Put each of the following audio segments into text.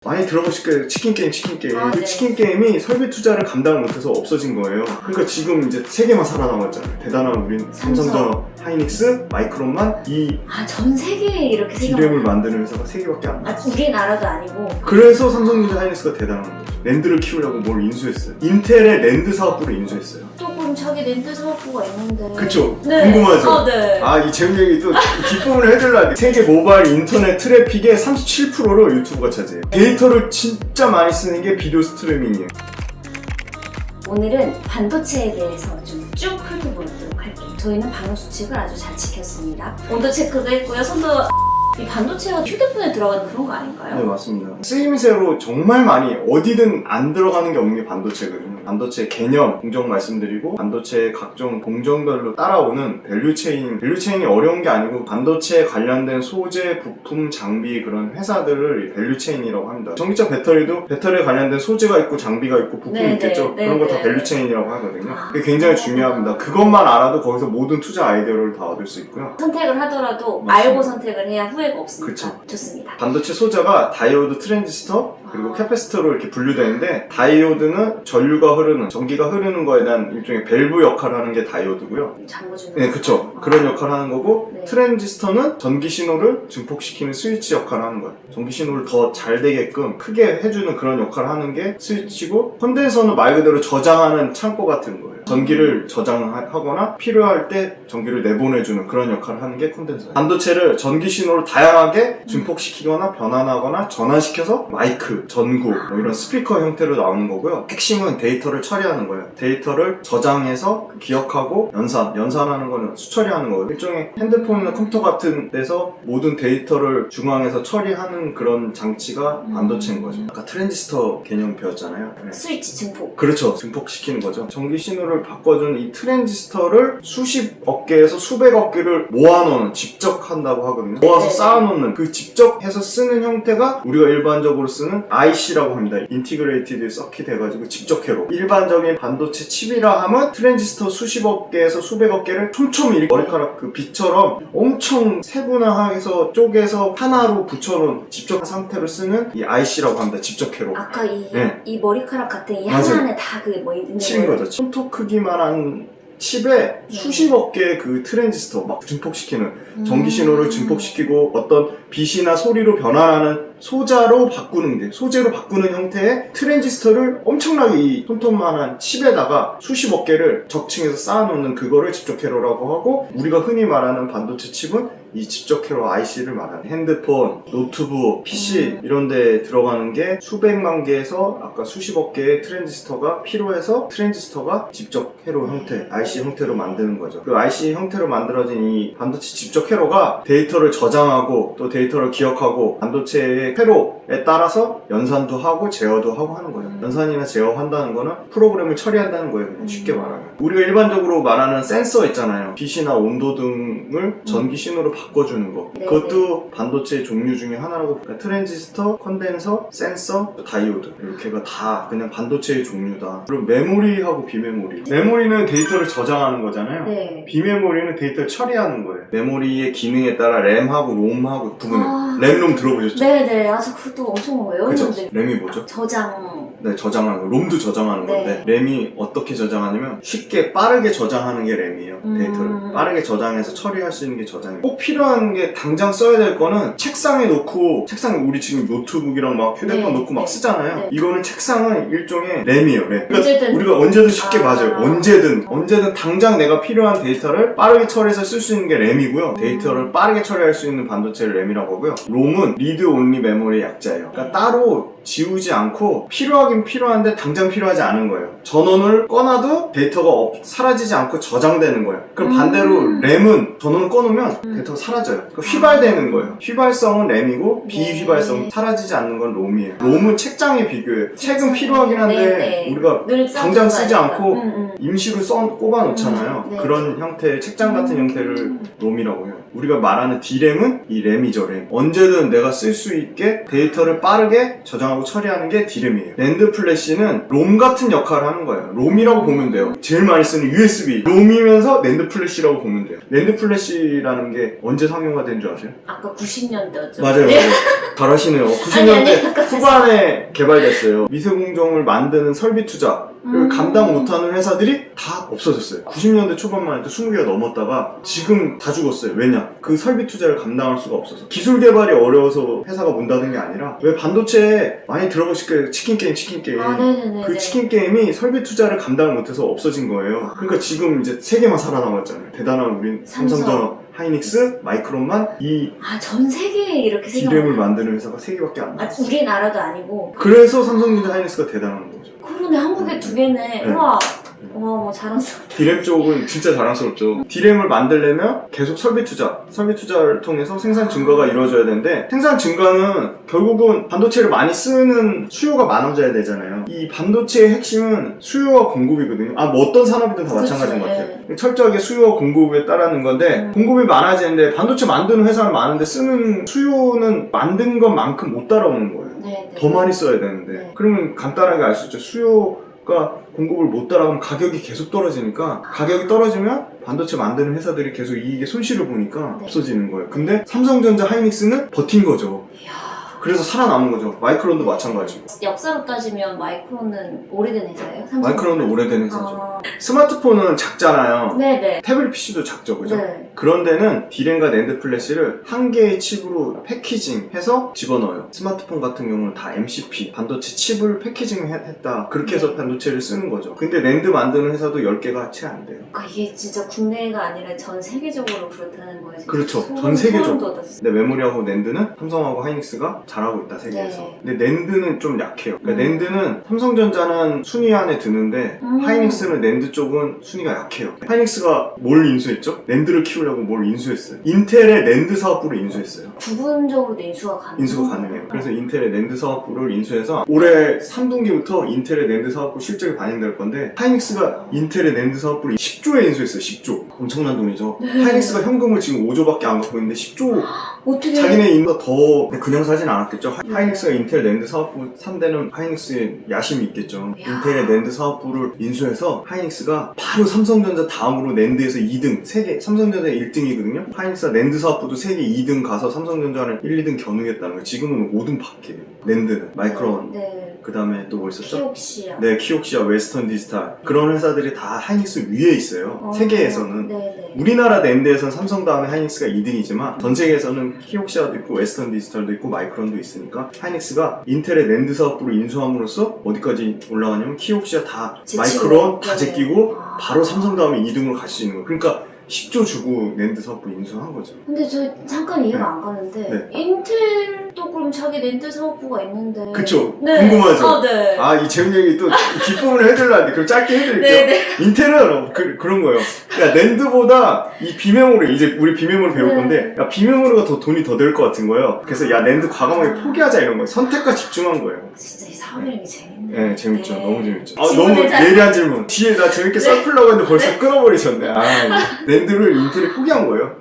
많이 들어보실 거예요. 치킨게임. 아, 네. 치킨게임이 설비 투자를 감당을 못해서 없어진 거예요. 그러니까 지금 이제 3개만 살아남았잖아요. 대단한 우린 삼성전, 하이닉스, 마이크론만 이 전 세계에 이렇게 D램을 만드는 회사가 3개밖에 안 나왔어요. 우리나라도 아니고. 그래서 삼성전자, 하이닉스가 대단한 거죠. 랜드를 키우려고 뭘 인수했어요. 인텔의 랜드 사업부를 인수했어요. 조금 자기 랜드 사업부가 있는데. 그쵸? 네. 궁금하죠? 네. 이 재밌는 얘기 또 기쁨을 해드려야 돼. 세계 모바일 인터넷 트래픽의 37%를 유튜브가 차지해요. 데이터를 진짜 많이 쓰는 게 비디오 스트리밍이에요. 오늘은 반도체에 대해서 좀 쭉 훑어보도록 할게요. 저희는 방역 수칙을 아주 잘 지켰습니다. 온도 체크도 했고요. 손도 이 반도체가 휴대폰에 들어가는 그런 거 아닌가요? 네, 맞습니다. 쓰임새로 정말 많이 어디든 안 들어가는 게 없는 게 반도체거든요. 반도체 개념 공정 말씀드리고 반도체의 각종 공정별로 따라오는 밸류체인이 어려운 게 아니고 반도체에 관련된 소재, 부품, 장비 그런 회사들을 밸류체인이라고 합니다. 전기차 배터리도 배터리에 관련된 소재가 있고 장비가 있고 부품이 있겠죠? 그런 거 다 밸류체인이라고 하거든요. 그게 굉장히 중요합니다. 그것만 알아도 거기서 모든 투자 아이디어를 다 얻을 수 있고요. 선택을 하더라도 맞습니다. 알고 선택을 해야 후회가 없으니까. 그쵸. 좋습니다. 반도체 소재가 다이오드, 트랜지스터, 그리고 캐패시터로 이렇게 분류되는데 다이오드는 전류가 흐르는, 전기가 흐르는 거에 대한 일종의 밸브 역할을 하는 게 다이오드고요. 잠궈주는 네, 그쵸. 그런 역할을 하는 거고 네. 트랜지스터는 전기 신호를 증폭시키는 스위치 역할을 하는 거예요. 전기 신호를 더 잘 되게끔 크게 해주는 그런 역할을 하는 게 스위치고 컨덴서는 말 그대로 저장하는 창고 같은 거예요. 전기를 저장하거나 필요할 때 전기를 내보내주는 그런 역할을 하는 게 컨덴서예요. 반도체를 전기 신호를 다양하게 증폭시키거나 변환하거나 전환시켜서 마이크, 전구, 뭐 이런 스피커 형태로 나오는 거고요. 핵심은 데이터를 처리하는 거예요. 데이터를 저장해서 기억하고 연산하는 거는 수처리하는 거예요. 일종의 핸드폰이나 컴퓨터 같은 데서 모든 데이터를 중앙에서 처리하는 그런 장치가 반도체인 거죠. 아까 트랜지스터 개념 배웠잖아요. 네. 스위치 증폭. 그렇죠. 증폭시키는 거죠. 전기 신호를 바꿔주는 이 트랜지스터를 수십억 개에서 수백억 개를 모아놓는, 집적한다고 하거든요. 모아서 네. 쌓아놓는 그 집적해서 쓰는 형태가 우리가 일반적으로 쓰는 IC라고 합니다. 인티그레이티드 서킷 해가지고 집적회로. 일반적인 반도체 칩이라 하면 트랜지스터 수십억 개에서 수백억 개를 촘촘히 이렇게 머리카락 그 빛처럼 엄청 세분화해서 쪼개서 하나로 붙여놓은 집적한 상태로 쓰는 이 IC라고 합니다. 집적회로. 아까 네. 이 머리카락 같은 이 맞아요. 하나 안에 다 그 뭐 있는 칩인 거예요? 거죠. 손톱 크기만한 칩에 수십억 개의 그 트랜지스터 막 증폭시키는 전기 신호를 증폭시키고 어떤 빛이나 소리로 변환하는 소재로 바꾸는 형태의 트랜지스터를 엄청나게 이 손톱만한 칩에다가 수십억 개를 적층해서 쌓아놓는 그거를 집적회로라고 하고 우리가 흔히 말하는 반도체 칩은 이 집적회로 IC를 말하는 핸드폰, 노트북, PC 이런 데 들어가는 게 수백만 개에서 아까 수십억 개의 트랜지스터가 필요해서 트랜지스터가 집적회로 형태, IC 형태로 만드는 거죠. 그 IC 형태로 만들어진 이 반도체 집적회로가 데이터를 저장하고 또 데이터를 기억하고 반도체의 회로에 따라서 연산도 하고 제어도 하고 하는 거죠. 연산이나 제어한다는 거는 프로그램을 처리한다는 거예요. 그냥 쉽게 말하면. 우리가 일반적으로 말하는 센서 있잖아요. 빛이나 온도 등을 전기 신호로 바꿔주는 거. 네, 그것도 반도체의 종류 중에 하나라고. 그러니까 트랜지스터, 컨덴서, 센서, 다이오드 이렇게가 다 그냥 반도체의 종류다. 그리고 메모리하고 비메모리. 메모리는 데이터를 저장하는 거잖아요. 네. 비메모리는 데이터를 처리하는 거예요. 메모리의 기능에 따라 램하고 롬하고 부분을. 램롬 들어보셨죠? 네네. 아주 그것도 엄청 그죠? 외웠는데. 램이 뭐죠? 저장. 네, 저장하는 거. 롬도 저장하는 네. 건데 램이 어떻게 저장하냐면 쉽게 빠르게 저장하는 게 램이에요. 데이터를 빠르게 저장해서 처리할 수 있는 게 저장이에요. 꼭 필요한 게 당장 써야 될 거는 책상에 놓고 우리 지금 노트북이랑 막 휴대폰 네, 놓고 막 네. 쓰잖아요. 네. 이거는 책상은 일종의 램이에요. 램. 그러니까 언제든. 우리가 언제든 쉽게 맞아요. 언제든 당장 내가 필요한 데이터를 빠르게 처리해서 쓸 수 있는 게 램이고요. 데이터를 빠르게 처리할 수 있는 반도체를 램이라고 하고요. 롬은 리드 온리 메모리의 약자예요. 그러니까 따로 지우지 않고 필요하긴 필요한데 당장 필요하지 않은 거예요. 전원을 꺼놔도 데이터가 사라지지 않고 저장되는 거예요. 그럼 반대로 램은 전원을 꺼놓으면 데이터가 사라져요. 그러니까 휘발되는 거예요. 휘발성은 램이고 비휘발성 사라지지 않는 건 롬이에요. 롬은 책장에 비교해요. 책은 필요하긴 한데 우리가 당장 쓰지 않고 임시로 꼽아 놓잖아요. 그런 형태의 책장 같은 형태를 롬이라고 해요. 우리가 말하는 D램은 이 램이죠, 램. 언제든 내가 쓸 수 있게 데이터를 빠르게 저장하고 처리하는 게 D램이에요. 랜드 플래시는 롬 같은 역할을 하는 거예요. 롬이라고 보면 돼요. 제일 많이 쓰는 USB. 롬이면서 랜드 플래시라고 보면 돼요. 랜드 플래시라는 게 언제 상용화 된 줄 아세요? 아까 90년대였죠. 맞아요. 잘하시네요. 90년대 후반에 개발됐어요. 미세공정을 만드는 설비 투자를 감당 못하는 회사들이 다 없어졌어요. 90년대 초반만 해도 20개가 넘었다가 지금 다 죽었어요. 왜냐? 그 설비 투자를 감당할 수가 없어서. 기술 개발이 어려워서 회사가 문 닫은 게 아니라 왜 반도체에 많이 들어보실 거예요. 치킨 게임. 아, 네네네. 그 치킨 게임이 설비 투자를 감당을 못해서 없어진 거예요. 그러니까 지금 이제 3개만 살아남았잖아요. 대단한 우린 삼성전자, 하이닉스, 마이크론만 이 전 세계에 이렇게 D램을 만드는 회사가 3개밖에 안 나왔어요. 우리나라도 아니고. 그래서 삼성전자, 하이닉스가 대단한 거죠. 그러네, 한국에 2개네. 네. 우와. 뭐 자랑스럽다. D램 쪽은 진짜 자랑스럽죠. D램을 만들려면 계속 설비 투자를 통해서 생산 증가가 이루어져야 되는데, 생산 증가는 결국은 반도체를 많이 쓰는 수요가 많아져야 되잖아요. 이 반도체의 핵심은 수요와 공급이거든요. 뭐 어떤 산업이든 다 마찬가지인 것 같아요. 철저하게 수요와 공급에 따르는 건데, 공급이 많아지는데 반도체 만드는 회사는 많은데 쓰는 수요는 만든 것만큼 못 따라오는 거예요. 네. 더 많이 써야 되는데. 네. 그러면 간단하게 알 수 있죠. 수요가 공급을 못 따라가면 가격이 계속 떨어지니까, 가격이 떨어지면 반도체 만드는 회사들이 계속 이익에 손실을 보니까 네. 없어지는 거예요. 근데 삼성전자, 하이닉스는 버틴 거죠. 이야. 그래서 살아남은 거죠. 마이크론도 마찬가지고. 역사로 따지면 마이크론은 오래된 회사예요? 마이크론은 오래된 회사죠. 스마트폰은 작잖아요. 네네. 태블릿 PC도 작죠, 그죠? 네. 그런 데는 D램과 랜드 플래시를 한 개의 칩으로 패키징해서 집어넣어요. 스마트폰 같은 경우는 다 MCP, 반도체 칩을 패키징했다. 그렇게 해서 반도체를 쓰는 거죠. 근데 랜드 만드는 회사도 10개가 채 안 돼요. 그러니까 이게 진짜 국내가 아니라 전 세계적으로 그렇다는 거예요. 진짜. 그렇죠. 소름 전 세계적으로. 돋았어요. 근데 메모리하고 랜드는 삼성하고 하이닉스가 잘하고 있다, 세계에서. 네. 근데 랜드는 좀 약해요. 그러니까 랜드는 삼성전자는 순위 안에 드는데 하이닉스는 랜드 쪽은 순위가 약해요. 하이닉스가 뭘 인수했죠? 랜드를 키우려고 뭘 인수했어요. 인텔의 랜드 사업부를 인수했어요. 부분적으로도 인수가 가능해요? 인수가 가능해요. 그래서 인텔의 랜드 사업부를 인수해서 올해 3분기부터 인텔의 랜드 사업부 실적이 반영될 건데, 하이닉스가 인텔의 랜드 사업부를 10조에 인수했어요. 10조. 엄청난 돈이죠. 하이닉스가 현금을 지금 5조밖에 안 갖고 있는데 10조. 어떻게 자기네 인가 더 그냥 사진 않았겠죠. 하이닉스가 인텔 랜드 사업부 산다는 하이닉스의 야심이 있겠죠. 야. 인텔의 랜드 사업부를 인수해서 하이닉스가 바로 삼성전자 다음으로 랜드에서 2등, 3개, 삼성전자 1등이거든요. 하이닉스가 랜드 사업부도 3개 2등 가서 삼성전자를 1, 2등 겨누겠다는 거예요. 지금은 5등밖에. 랜드는, 마이크론, 네. 그 다음에 또 뭐 있었죠? 키옥시아. 네, 키옥시아, 웨스턴 디지털. 그런 회사들이 다 하이닉스 위에 있어요. 세계에서는. 네네. 우리나라 랜드에서는 삼성 다음에 하이닉스가 2등이지만 전 세계에서는 키옥시아도 있고 웨스턴 디지털도 있고 마이크론도 있으니까, 하이닉스가 인텔의 랜드 사업부를 인수함으로써 어디까지 올라가냐면 키옥시아 다, 마이크론 다 제끼고 바로 삼성 다음에 2등으로 갈 수 있는 거예요. 그러니까 10조 주고 랜드 사업부 인수한 거죠. 근데 저 잠깐 이해가 안 가는데 네. 인텔도 그럼 자기 랜드 사업부가 있는데. 그쵸? 네. 궁금하죠? 네. 이 재밌는 얘기 또 뒷부분을 해드리려는데 그럼 짧게 해드릴게요. 네네. 인텔은 그런 거예요. 그러니까 랜드보다 이 비메모리, 이제 우리 비메모리 배울 건데, 야, 비메모리가 더 돈이 더 들 것 같은 거예요. 그래서 야, 랜드 과감하게 포기하자 이런 거예요. 선택과 집중한 거예요. 진짜 이 사업이라는 게 재밌네. 네, 재밌죠. 네. 너무 재밌죠. 질문을 너무 잘- 예리한 질문. 뒤에 나 재밌게 썰풀려고 했는데 벌써 끊어버리셨네. 랜드를 인텔이 포기한 거예요.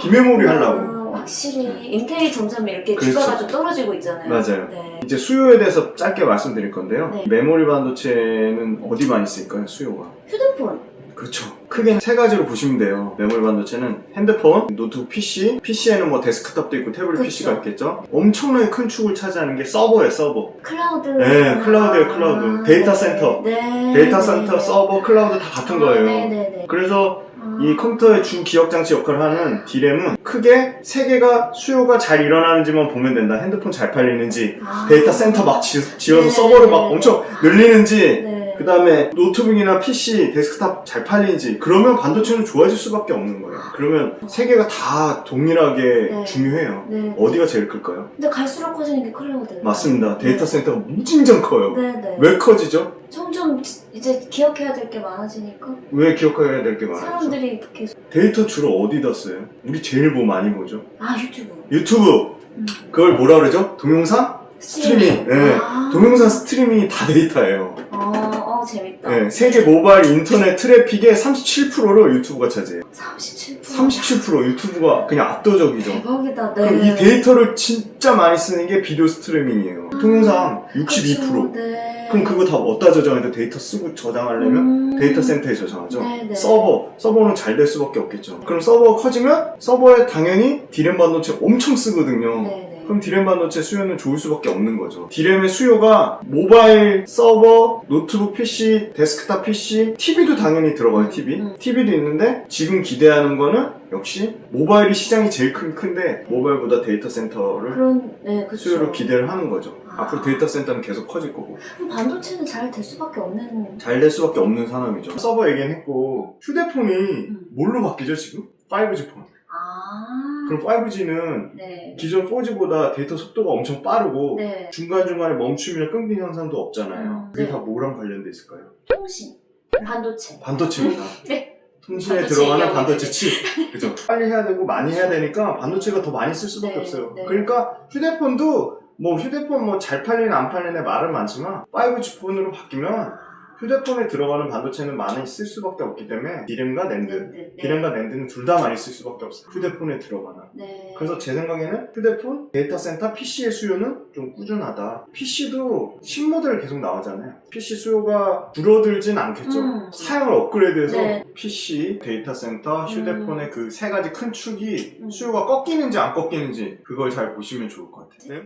비메모리 하려고. 확실히 인텔이 점점 이렇게 그렇죠. 주가가 좀 떨어지고 있잖아요. 맞아요. 네. 이제 수요에 대해서 짧게 말씀드릴 건데요. 네. 메모리 반도체는 어디 많이 쓸까요, 수요가? 휴대폰. 그렇죠. 크게 3가지로 보시면 돼요. 메모리 반도체는 핸드폰, 노트북 PC, PC에는 뭐 데스크탑도 있고 태블릿 그쵸. PC가 있겠죠. 엄청나게 큰 축을 차지하는 게 서버예요, 서버. 클라우드. 네, 클라우드예요, 클라우드. 데이터 센터. 네. 데이터 센터, 서버, 클라우드 다 같은 거예요. 네네네. 그래서 이 컴퓨터의 주 기억장치 역할을 하는 D램은 크게 3개가 수요가 잘 일어나는지만 보면 된다. 핸드폰 잘 팔리는지, 데이터 센터 막 지어서 네. 서버를 막 엄청 늘리는지, 네. 그 다음에 노트북이나 PC, 데스크탑 잘 팔리는지, 그러면 반도체는 좋아질 수밖에 없는 거예요. 그러면 3개가 다 동일하게 네. 중요해요. 네. 어디가 제일 클까요? 근데 갈수록 커지는 게 클라우드. 맞습니다. 데이터 센터가 무진장 커요. 네네. 왜 커지죠? 점점 이제 기억해야 될 게 많아지니까 왜 기억해야 될 게 많아요? 사람들이 계속. 데이터 주로 어디다 써요? 우리 제일 뭐 많이 보죠? 유튜브. 유튜브! 그걸 뭐라 그러죠? 동영상? 스트리밍. 네. 동영상 스트리밍이 다 데이터예요. 재밌다. 네, 세계 모바일 인터넷 트래픽의 37%를 유튜브가 차지해요. 37%. 37% 유튜브가 그냥 압도적이죠. 대박이다. 네. 그럼 이 데이터를 진짜 많이 쓰는 게 비디오 스트리밍이에요. 통상 62%. 그렇죠. 네. 그럼 그거 다 어디다 저장해도 데이터 쓰고 저장하려면 데이터 센터에 저장하죠. 네네. 서버는 잘 될 수밖에 없겠죠. 그럼 서버가 커지면 서버에 당연히 D램 반도체 엄청 쓰거든요. 네네. 그럼 D램 반도체 수요는 좋을 수밖에 없는 거죠. D램의 수요가 모바일, 서버, 노트북 PC, 데스크탑 PC, TV도 당연히 들어가요. TV도 있는데 지금 기대하는 거는 역시 모바일이 시장이 제일 큰데 모바일보다 데이터 센터를 네, 그쵸. 수요로 기대를 하는 거죠. 앞으로 데이터 센터는 계속 커질 거고 그럼 반도체는 잘 될 수밖에 없는. 잘 될 수밖에 없는 산업이죠. 서버 얘기는 했고 휴대폰이 뭘로 바뀌죠 지금? 5G 폰. 아. 그럼 5G는 네. 기존 4G보다 데이터 속도가 엄청 빠르고 네. 중간중간에 멈춤이나 끊김 현상도 없잖아요. 그게 네. 다 뭐랑 관련돼 있을까요? 통신. 반도체. 반도체입니다. 네. 통신에 반도체 들어가는 얘기하고 반도체 칩. 그죠? 빨리 해야 되고 많이 해야 되니까 반도체가 더 많이 쓸 수밖에 네, 없어요. 네. 그러니까 휴대폰 잘 팔리는 안 팔리는 말은 많지만 5G 폰으로 바뀌면 휴대폰에 들어가는 반도체는 많이 쓸 수밖에 없기 때문에 D램과 낸드, 네. D램과 낸드는 둘 다 많이 쓸 수밖에 없어요. 휴대폰에 들어가는. 네. 그래서 제 생각에는 휴대폰, 데이터 센터, PC의 수요는 좀 꾸준하다. PC도 신모델 계속 나오잖아요. PC 수요가 줄어들진 않겠죠. 사양을 업그레이드해서 네. PC, 데이터 센터, 휴대폰의 그 세 가지 큰 축이 수요가 꺾이는지 안 꺾이는지 그걸 잘 보시면 좋을 것 같아요.